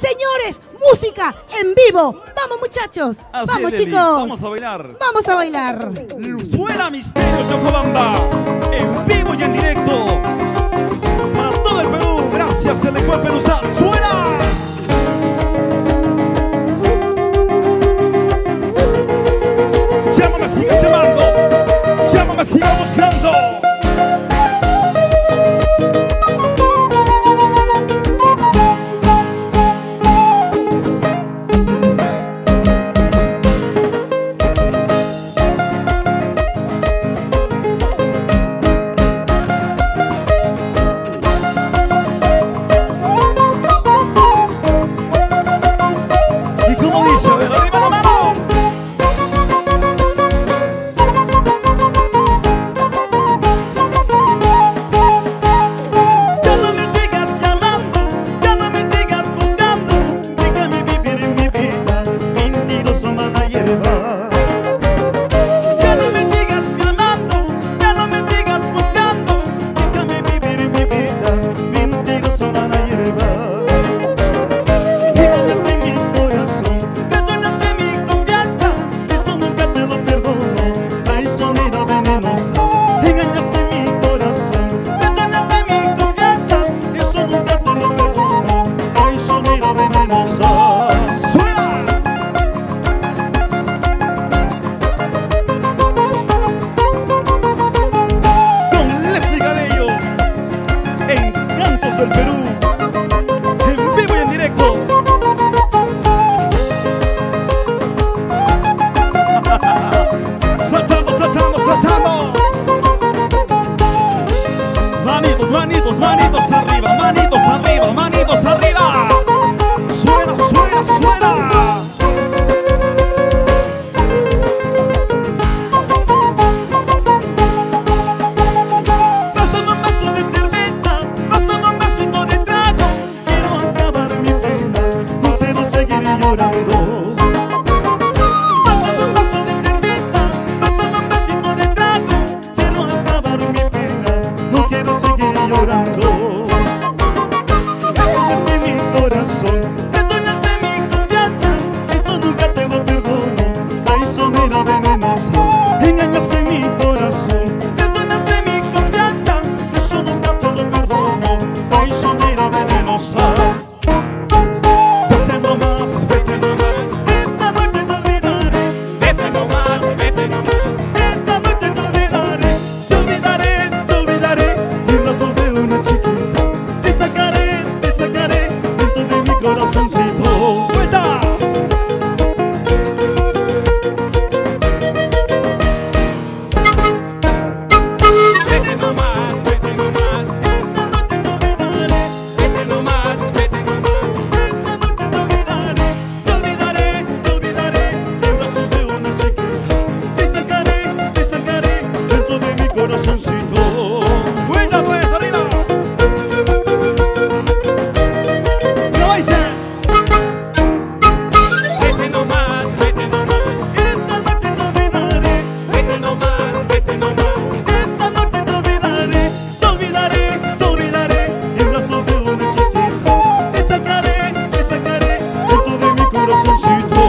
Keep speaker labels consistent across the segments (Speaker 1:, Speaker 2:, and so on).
Speaker 1: señores, música en vivo. Vamos, muchachos.
Speaker 2: Así
Speaker 1: vamos,
Speaker 2: es, Leli.
Speaker 1: chicos.
Speaker 2: Vamos a bailar.
Speaker 1: Vamos a bailar.
Speaker 2: Suena Misterios de Cobamba, en vivo y en directo para todo el Perú. Gracias, Telecom Perusat. ¡Suena! Llámame, sigue llamando. Llámame, siga buscando. Y como dice, a ver, arriba la mano. Manitos, manitos arriba, manitos arriba, manitos arriba. Suena, suena, suena.
Speaker 3: Pásame un vaso de cerveza, pásame un vasito de trago. Quiero acabar mi pena, no quiero seguir llorando. Pásame un vaso de cerveza, pásame un vasito de trago. Quiero acabar mi pena, no quiero seguir llorando. Engañaste mi corazón, perdonaste mi confianza, eso nunca te lo perdono. Traicionera venenosa, engañaste mi corazón, perdonaste mi confianza, eso nunca te lo perdono. Traicionera venenosa. Vete nomás, vete nomás, esta noche te olvidaré. Vete nomás, vete nomás, esta noche te olvidaré. Te olvidaré, te olvidaré, en brazos de una chiquita. Te sacaré dentro de mi corazoncito. ¡Vuelta! Vete nomás, esta noche te olvidaré. Vete nomás, esta noche te olvidaré. Te olvidaré, te olvidaré, en brazos de una chiquita. Te sacaré dentro de mi corazoncito.
Speaker 2: ¡Vuelta, pues, arriba! ¡No dice!
Speaker 3: Vete nomás, esta noche te olvidaré. Vete nomás, esta noche te olvidaré. Te olvidaré, te olvidaré, en brazos de una chiquita. Te sacaré dentro de mi corazoncito.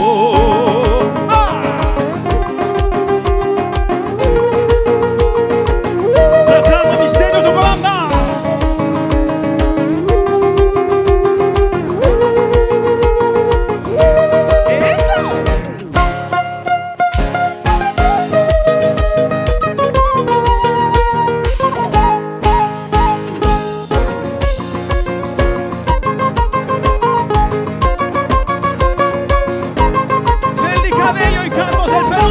Speaker 2: Sacando Misterios de Cobamba. ¡Eso! Nelly Cabello y Carlos del Perú.